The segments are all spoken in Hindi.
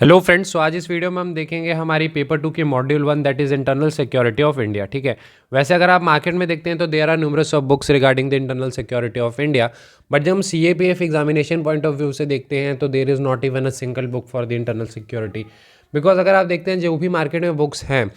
हेलो फ्रेंड्स, तो आज इस वीडियो में हम देखेंगे हमारी पेपर 2 की module 1 that is internal security of India. ठीक है, वैसे अगर आप मार्केट में देखते हैं तो there are numerous of books regarding the internal security of India, but जब हम CAPF examination point of view से देखते हैं तो there is not even a single book for the internal security. Because अगर आप देखते हैं जो भी मार्केट में बुक्स हैं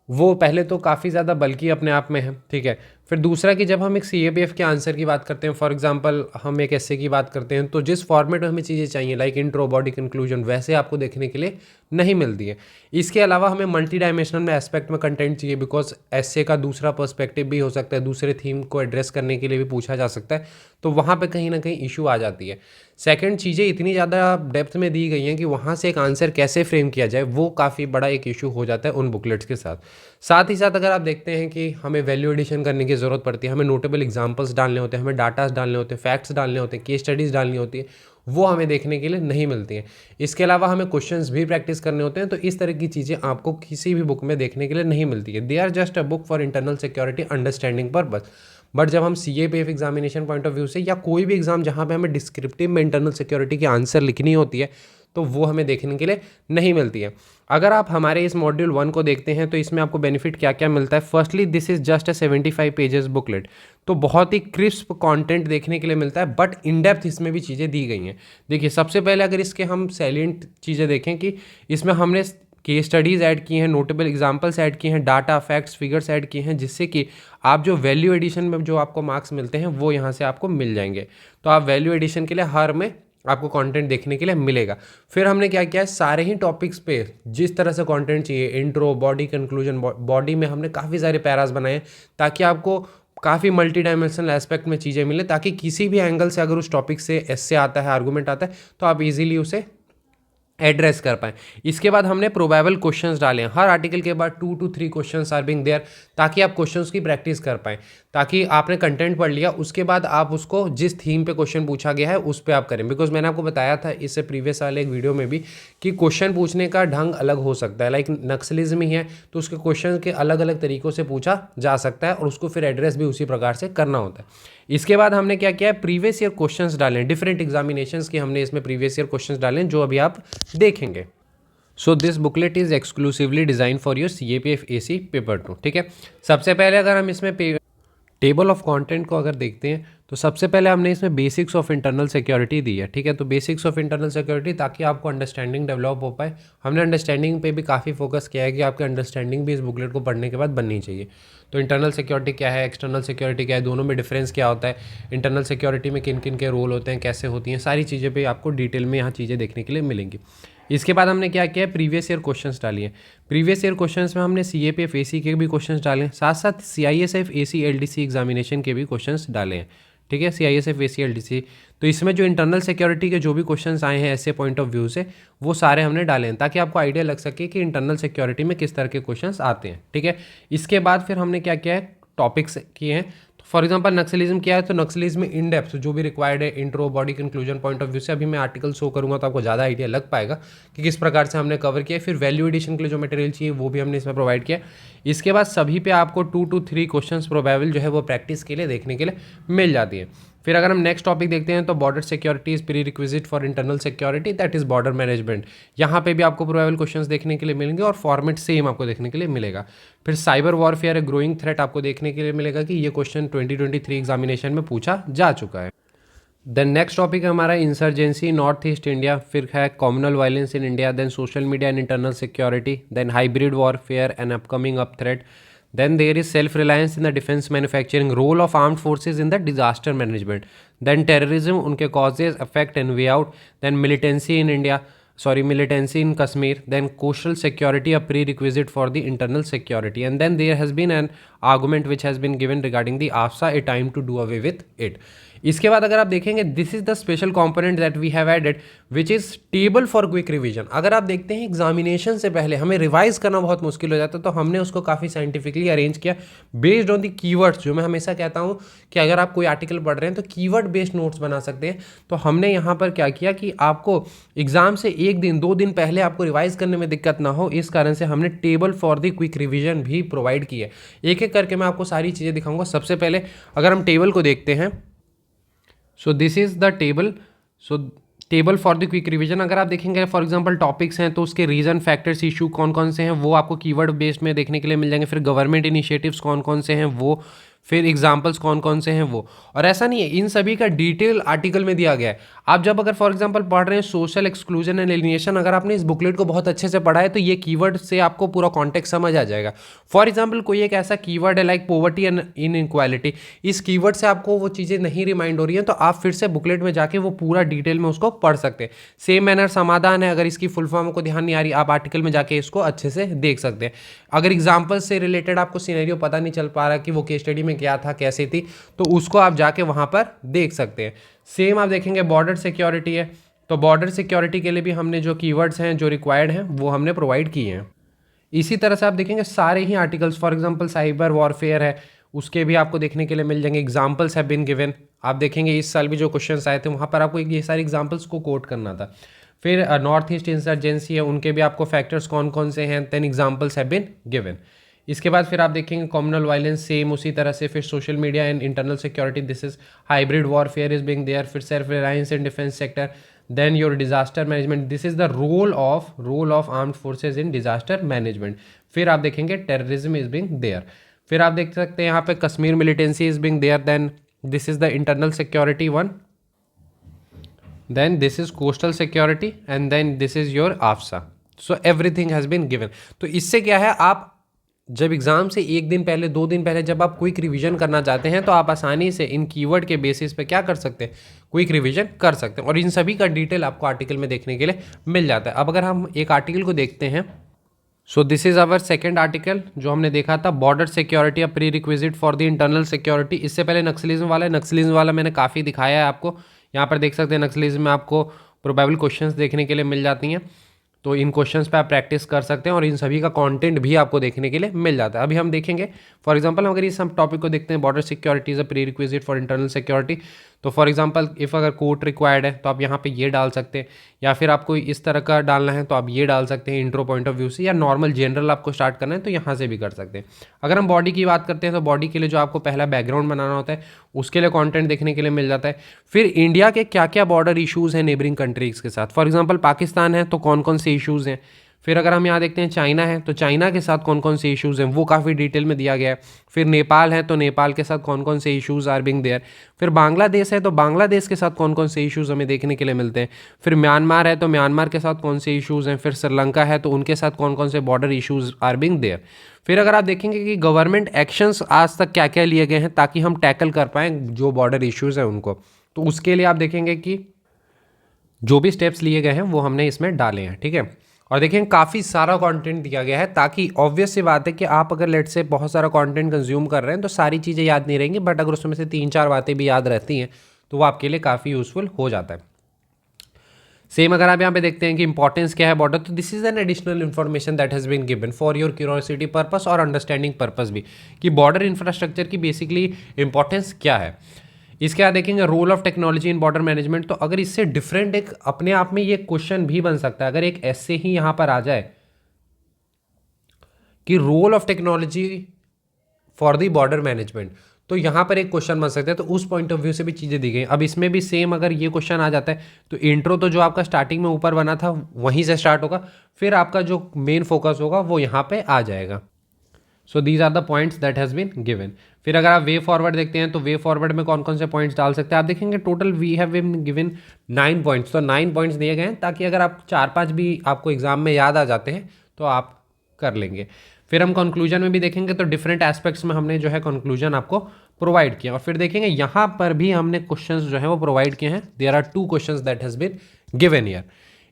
वो पहले तो काफ़ी ज़्यादा बल्कि अपने आप में है। ठीक है, फिर दूसरा कि जब हम एक CAPF के आंसर की बात करते हैं, फॉर एग्जांपल हम एक एस्से की बात करते हैं, तो जिस फॉर्मेट में हमें चीज़ें चाहिए लाइक इंट्रो, बॉडी, कंक्लूजन, वैसे आपको देखने के लिए नहीं मिलती है। इसके अलावा हमें मल्टी डायमेंशनल में एस्पेक्ट में कंटेंट चाहिए, बिकॉज एस्से का दूसरा पर्सपेक्टिव भी हो सकता है, दूसरे थीम को एड्रेस करने के लिए भी पूछा जा सकता है, तो वहाँ पे कहीं ना कहीं इशू आ जाती है। सेकंड, चीज़ें इतनी ज़्यादा डेप्थ में दी गई हैं कि वहाँ से एक आंसर कैसे फ्रेम किया जाए वो काफ़ी बड़ा एक इशू हो जाता है उन बुकलेट्स के साथ। साथ ही साथ अगर आप देखते हैं कि हमें वैल्यू एडिशन करने की ज़रूरत पड़ती है, हमें नोटेबल एग्जांपल्स डालने होते हैं, हमें डाटास डालने होते हैं, फैक्ट्स डालने होते हैं, केस स्टडीज़ डालनी होती है, वो हमें देखने के लिए नहीं मिलती हैं। इसके अलावा हमें क्वेश्चंस भी प्रैक्टिस करने होते हैं, तो इस तरह की चीज़ें आपको किसी भी बुक में देखने के लिए नहीं मिलती है। They are just a book for internal security understanding purpose. But जब हम CAPF examination point of view से या कोई भी एग्जाम जहाँ पे हमें डिस्क्रिप्टिव में इंटरनल सिक्योरिटी की आंसर लिखनी होती है, तो वो हमें देखने के लिए नहीं मिलती है। अगर आप हमारे इस मॉड्यूल 1 को देखते हैं तो इसमें आपको बेनिफिट क्या क्या मिलता है। Firstly, this is just a 75 pages booklet, तो बहुत ही क्रिस्प कंटेंट देखने के लिए मिलता है, बट इन डेप्थ इसमें भी चीज़ें दी गई हैं। देखिए, सबसे पहले अगर इसके हम सैलिएंट चीज़ें देखें कि इसमें हमने केस स्टडीज़ ऐड की हैं, नोटेबल एग्जांपल्स ऐड किए हैं, डाटा, फैक्ट्स, फिगर्स ऐड किए हैं, जिससे कि आप जो वैल्यू एडिशन में जो आपको मार्क्स मिलते हैं वो यहाँ से आपको मिल जाएंगे। तो आप वैल्यू एडिशन के लिए हर में आपको कंटेंट देखने के लिए मिलेगा। फिर हमने क्या किया है, सारे ही टॉपिक्स पे जिस तरह से कंटेंट चाहिए, इंट्रो, बॉडी, कंक्लूजन, बॉडी में हमने काफ़ी सारे पैरास बनाए हैं ताकि आपको काफ़ी मल्टी डायमेंशनल एस्पेक्ट में चीज़ें मिले, ताकि किसी भी एंगल से अगर उस टॉपिक से एस्से आता है, आर्गूमेंट आता है, तो आप इजीली उसे एड्रेस कर पाएँ। इसके बाद हमने प्रोबेबल क्वेश्चंस डाले हैं, हर आर्टिकल के बाद 2 to 3 questions are being there, ताकि आप क्वेश्चंस की प्रैक्टिस कर पाएँ, ताकि आपने कंटेंट पढ़ लिया उसके बाद आप उसको जिस थीम पे क्वेश्चन पूछा गया है उस पे आप करें। बिकॉज मैंने आपको बताया था इससे प्रीवियस वाले एक वीडियो में भी कि क्वेश्चन पूछने का ढंग अलग हो सकता है। लाइक नक्सलिज्म ही है तो उसके क्वेश्चन के अलग अलग तरीक़ों से पूछा जा सकता है और उसको फिर एड्रेस भी उसी प्रकार से करना होता है। इसके बाद हमने क्या किया है, प्रीवियस ईयर क्वेश्चंस डालें, डिफरेंट एग्जामिनेशंस के हमने इसमें प्रीवियस ईयर क्वेश्चंस डालें जो अभी आप देखेंगे। सो this booklet is exclusively design for your CAPF AC paper 2। ठीक है, सबसे पहले अगर हम इसमें टेबल ऑफ कंटेंट को अगर देखते हैं तो सबसे पहले हमने इसमें बेसिक्स ऑफ इंटरनल सिक्योरिटी दी है। ठीक है, तो बेसिक्स ऑफ इंटरनल सिक्योरिटी ताकि आपको अंडरस्टैंडिंग डेवलप हो पाए। हमने अंडरस्टैंडिंग पे भी काफ़ी फोकस किया है कि आपकी अंडरस्टैंडिंग भी इस बुकलेट को पढ़ने के बाद बननी चाहिए। तो इंटरनल सिक्योरिटी क्या है, एक्सटर्नल सिक्योरिटी क्या है, दोनों में डिफरेंस क्या होता है, इंटरनल सिक्योरिटी में किन किन के रोल होते हैं, कैसे होती हैं, सारी चीज़ें पे आपको डिटेल में यहाँ चीज़ें देखने के लिए मिलेंगी। इसके बाद हमने क्या किया है, प्रीवियस ईयर क्वेश्चंस डाली हैं। प्रीवियस ईयर क्वेश्चंस में हमने CAPF AC के भी क्वेश्चंस डाले हैं, साथ साथ CISF AC LDC एग्जामिनेशन के भी क्वेश्चंस डाले हैं। ठीक है, CISF AC LDC, तो इसमें जो इंटरनल सिक्योरिटी के जो भी क्वेश्चंस आए हैं ऐसे पॉइंट ऑफ व्यू से वो सारे हमने डाले हैं, ताकि आपको आइडिया लग सके कि इंटरनल सिक्योरिटी में किस तरह के क्वेश्चंस आते हैं। ठीक है, इसके बाद फिर हमने क्या किया है, टॉपिक्स किए हैं। फॉर एग्जांपल नक्सलिज्म क्या है, तो नक्सलिज्म में इन डेप्थ जो भी रिक्वायर्ड है, intro, body, conclusion point of view से अभी मैं आर्टिकल शो करूंगा तो आपको ज़्यादा आइडिया लग पाएगा कि किस प्रकार से हमने कवर किया। फिर वैल्यू एडिशन के लिए जो मटेरियल चाहिए वो भी हमने इसमें प्रोवाइड किया। इसके बाद सभी पे आपको 2 to 3 क्वेश्चंस प्रोबेबल जो है वो प्रैक्टिस के लिए देखने के लिए मिल जाती है। फिर अगर हम नेक्स्ट टॉपिक देखते हैं तो border security is pre requisite for internal security, that is border management. यहाँ पे भी आपको प्रोबेबल क्वेश्चंस देखने के लिए मिलेंगे और फॉर्मेट सेम आपको देखने के लिए मिलेगा। फिर cyber warfare a growing threat आपको देखने के लिए मिलेगा कि ये क्वेश्चन 2023 एग्जामिनेशन में पूछा जा चुका है। देन नेक्स्ट टॉपिक है हमारा इंसर्जेंसी नॉर्थ ईस्ट इंडिया, फिर है communal violence in India, then social media and internal security, then hybrid warfare and upcoming up threat, then there is self-reliance in the defense manufacturing, role of armed forces in the disaster management, then terrorism, उनके causes, effect and way out, then militancy in Kashmir, then coastal security a prerequisite for the internal security, and then there has been an argument which has been given regarding the AFSA, a time to do away with it। इसके बाद अगर आप देखेंगे this is the special component that we have added which is table for quick revision. अगर आप देखते हैं एग्जामिनेशन से पहले हमें रिवाइज करना बहुत मुश्किल हो जाता है, तो हमने उसको काफ़ी साइंटिफिकली अरेंज किया बेस्ड ऑन द कीवर्ड्स। जो मैं हमेशा कहता हूँ कि अगर आप कोई आर्टिकल पढ़ रहे हैं तो कीवर्ड बेस्ड नोट्स बना सकते हैं। तो हमने यहाँ पर क्या किया कि आपको एग्जाम से 1 दिन 2 दिन पहले आपको रिवाइज करने में दिक्कत ना हो, इस कारण से हमने table for the quick revision भी प्रोवाइड की है। एक एक करके मैं आपको सारी चीज़ें दिखाऊंगा। सबसे पहले अगर हम टेबल को देखते हैं, so this is the table. So table for the quick revision, अगर आप देखेंगे फॉर एग्जांपल टॉपिक्स हैं तो उसके रीजन, फैक्टर्स, इशू कौन कौन से हैं वो आपको कीवर्ड बेस्ड में देखने के लिए मिल जाएंगे। फिर गवर्नमेंट इनिशिएटिव्स कौन कौन से हैं वो, फिर एग्जाम्पल्स कौन कौन से हैं वो। और ऐसा नहीं है, इन सभी का डिटेल आर्टिकल में दिया गया है। आप जब अगर फॉर एग्जांपल पढ़ रहे हैं सोशल एक्सक्लूजन एंड एलिनेशन, अगर आपने इस बुकलेट को बहुत अच्छे से पढ़ा है तो ये कीवर्ड से आपको पूरा कॉन्टेक्स्ट समझ आ जाएगा। फॉर एग्जांपल कोई एक ऐसा कीवर्ड है लाइक पॉवर्टी एंड इनइक्वालिटी, इस कीवर्ड से आपको वो चीज़ें नहीं रिमाइंड हो रही हैं तो आप फिर से बुकलेट में जाके वो पूरा डिटेल में उसको पढ़ सकते हैं। सेम मैनर समाधान है, अगर इसकी फुल फॉर्म को ध्यान नहीं आ रही आप आर्टिकल में जाके इसको अच्छे से देख सकते हैं। अगर एग्जाम्पल से रिलेटेड आपको सिनेरियो पता नहीं चल पा रहा कि वो केस स्टडी में क्या था कैसे थी, तो उसको आप जाके वहाँ पर देख सकते हैं। सेम आप देखेंगे बॉर्डर सिक्योरिटी है, तो बॉर्डर सिक्योरिटी के लिए भी हमने जो कीवर्ड्स हैं जो रिक्वायर्ड हैं वो हमने प्रोवाइड किए हैं। इसी तरह से आप देखेंगे सारे ही articles, for example cyber warfare है उसके भी आपको देखने के लिए मिल जाएंगे। एग्जांपल्स हैव बीन गिवन, आप देखेंगे इस साल भी जो क्वेश्चंस आए थे वहाँ पर आपको ये सारे एग्जांपल्स को कोट करना था। फिर नॉर्थ ईस्ट इंसर्जेंसी है, उनके भी आपको फैक्टर्स कौन कौन से हैं, 10 एग्जांपल्स हैव बीन गिवन। इसके बाद फिर आप देखेंगे कम्युनल वायलेंस, सेम उसी तरह से। फिर social media and internal security, this is hybrid warfare is being there. फिर self reliance in defence sector, then your disaster management, this is the role of armed forces in disaster management. फिर आप देखेंगे टेररिज्म इज बिंग देयर। फिर आप देख सकते हैं यहाँ पे Kashmir militancy is being there, then this is the internal security one, then this is coastal security and then this is your AFSA. so everything has been given। तो इससे क्या है, आप जब एग्जाम से एक दिन पहले 2 दिन पहले जब आप क्विक रिवीजन करना चाहते हैं तो आप आसानी से इन कीवर्ड के बेसिस पे क्या कर सकते हैं, क्विक रिवीजन कर सकते हैं। और इन सभी का डिटेल आपको आर्टिकल में देखने के लिए मिल जाता है। अब अगर हम एक आर्टिकल को देखते हैं, so this is our second article जो हमने देखा था, border security, a prerequisite for the internal security. इससे पहले नक्सलिज्म वाला है, नक्सलिज्म वाला मैंने काफ़ी दिखाया है आपको। यहाँ पर देख सकते हैं नक्सलिज्म में आपको प्रोबेबल क्वेश्चंस देखने के लिए मिल जाती हैं, तो इन क्वेश्चंस पे आप प्रैक्टिस कर सकते हैं और इन सभी का कंटेंट भी आपको देखने के लिए मिल जाता है। अभी हम देखेंगे फॉर एग्जांपल अगर इस हम टॉपिक को देखते हैं, border security is a prerequisite for internal security, तो फॉर एग्जांपल इफ़ अगर कोर्ट रिक्वायर्ड है तो आप यहाँ पे ये डाल सकते हैं, या फिर आपको इस तरह का डालना है तो आप ये डाल सकते हैं इंट्रो पॉइंट ऑफ व्यू से, या नॉर्मल जनरल आपको स्टार्ट करना है तो यहाँ से भी कर सकते हैं। अगर हम बॉडी की बात करते हैं तो बॉडी के लिए जो आपको पहला बैकग्राउंड बनाना होता है उसके लिए कॉन्टेंट देखने के लिए मिल जाता है। फिर इंडिया के क्या क्या बॉर्डर इशूज़ हैं नेबरिंग कंट्रीज़ के साथ, फॉर एग्जाम्पल पाकिस्तान है तो कौन कौन से इशूज़ हैं। फिर अगर हम यहाँ देखते हैं चाइना है तो चाइना के साथ कौन कौन से इश्यूज़ हैं वो काफ़ी डिटेल में दिया गया है। फिर नेपाल है तो नेपाल के साथ कौन कौन से इश्यूज़ आर बिंग देयर। फिर बांग्लादेश है तो बांग्लादेश के साथ कौन कौन से इश्यूज़ हमें देखने के लिए मिलते हैं। फिर म्यांमार है तो म्यांमार के साथ कौन से इश्यूज़ हैं। फिर श्रीलंका है तो उनके साथ कौन कौन से border issues are being there. फिर अगर आप देखेंगे कि गवर्नमेंट एक्शंस आज तक क्या क्या लिए गए हैं ताकि हम टैकल कर पाएँ जो बॉर्डर इश्यूज़ हैं उनको, तो उसके लिए आप देखेंगे कि जो भी स्टेप्स लिए गए हैं वो हमने इसमें डाले हैं। ठीक है, और देखें काफ़ी सारा कंटेंट दिया गया है ताकि ऑब्वियस सी बात है कि आप अगर लेट से बहुत सारा कंटेंट कंज्यूम कर रहे हैं तो सारी चीज़ें याद नहीं रहेंगी, बट अगर उसमें से 3-4 बातें भी याद रहती हैं तो वो आपके लिए काफ़ी यूज़फुल हो जाता है। सेम अगर आप यहाँ पे देखते हैं कि इंपॉर्टेंस क्या है बॉर्डर, तो this is an additional information that has been given for your curiosity purpose और अंडरस्टैंडिंग पर्पस भी, कि बॉर्डर इंफ्रास्ट्रक्चर की बेसिकली इंपॉर्टेंस क्या है। इसके बाद देखेंगे role of technology in border management, तो अगर इससे डिफरेंट एक अपने आप में ये क्वेश्चन भी बन सकता है, अगर एक ऐसे ही यहाँ पर आ जाए कि role of technology for the border management, तो यहाँ पर एक क्वेश्चन बन सकता है। तो उस पॉइंट ऑफ व्यू से भी चीज़ें दी गई। अब इसमें भी सेम अगर ये क्वेश्चन आ जाता है तो इंट्रो तो जो आपका स्टार्टिंग में ऊपर बना था वहीं से स्टार्ट होगा, फिर आपका जो मेन फोकस होगा वो यहाँ पे आ जाएगा। So these are the points that has been given. फिर अगर आप वे फॉरवर्ड देखते हैं तो वे फॉरवर्ड में कौन कौन से पॉइंट्स डाल सकते हैं, आप देखेंगे total we have been given 9 points, तो 9 पॉइंट्स दिए गए हैं ताकि अगर आप 4-5 भी आपको एग्जाम में याद आ जाते हैं तो आप कर लेंगे। फिर हम कंक्लूजन में भी देखेंगे तो डिफरेंट एस्पेक्ट्स में हमने जो है कंक्लूजन आपको प्रोवाइड किया, और फिर देखेंगे यहाँ पर भी हमने क्वेश्चंस जो है वो प्रोवाइड किए हैं। There are 2 questions that has been given here.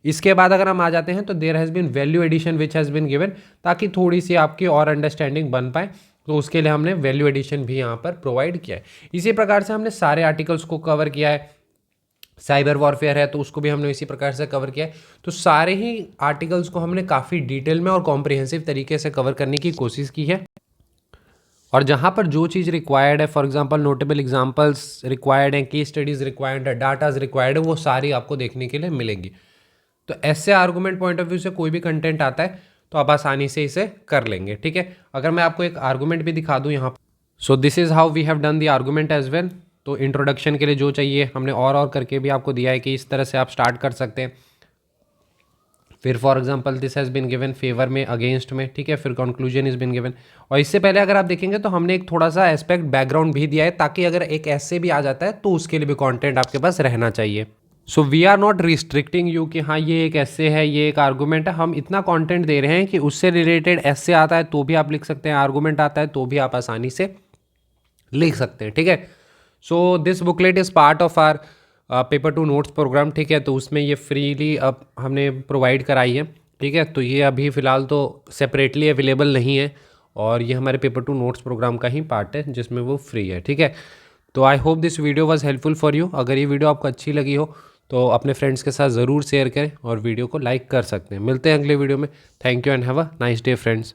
इसके बाद अगर हम आ जाते हैं तो there has been value addition which has been given, ताकि थोड़ी सी आपकी और अंडरस्टैंडिंग बन पाए, तो उसके लिए हमने वैल्यू एडिशन भी यहाँ पर प्रोवाइड किया है। इसी प्रकार से हमने सारे आर्टिकल्स को कवर किया है। साइबर वॉरफेयर है तो उसको भी हमने इसी प्रकार से कवर किया है। तो सारे ही आर्टिकल्स को हमने काफ़ी डिटेल में और कॉम्प्रिहेंसिव तरीके से कवर करने की कोशिश की है, और जहाँ पर जो चीज़ रिक्वायर्ड है, for example notable examples required हैं, केस स्टडीज़ रिक्वायर्ड है, डाटाज रिक्वायर्ड है, वो सारी आपको देखने के लिए मिलेंगी। तो ऐसे आर्गूमेंट पॉइंट ऑफ व्यू से कोई भी कंटेंट आता है तो आप आसानी से इसे कर लेंगे। ठीक है, अगर मैं आपको एक आर्गूमेंट भी दिखा दूँ यहाँ पर, so this is how we have done the argument as well. तो इंट्रोडक्शन के लिए जो चाहिए हमने और करके भी आपको दिया है कि इस तरह से आप स्टार्ट कर सकते हैं। फिर for example this has been given favour में, अगेंस्ट में, ठीक है। फिर कंक्लूजन इज बीन गिवन। और इससे पहले अगर आप देखेंगे तो हमने एक थोड़ा सा एस्पेक्ट बैकग्राउंड भी दिया है, ताकि अगर एक ऐसे भी आ जाता है तो उसके लिए भी कंटेंट आपके पास रहना चाहिए। So we are not restricting you कि हाँ ये एक ऐसे है, ये एक आर्गूमेंट है। हम इतना कंटेंट दे रहे हैं कि उससे रिलेटेड ऐसे आता है तो भी आप लिख सकते हैं, आर्गूमेंट आता है तो भी आप आसानी से लिख सकते हैं, ठीक है। So this booklet is part of our paper two notes programme, ठीक है। तो उसमें ये फ्रीली अब हमने प्रोवाइड कराई है, ठीक है। तो ये अभी फ़िलहाल तो सेपरेटली अवेलेबल नहीं है, और ये हमारे पेपर टू नोट्स प्रोग्राम का ही पार्ट है जिसमें वो फ्री है, ठीक है। तो I hope this video was helpful for you. अगर ये वीडियो आपको अच्छी लगी हो तो अपने फ्रेंड्स के साथ ज़रूर शेयर करें और वीडियो को लाइक कर सकते हैं। मिलते हैं अगले वीडियो में। Thank you and have a nice day friends.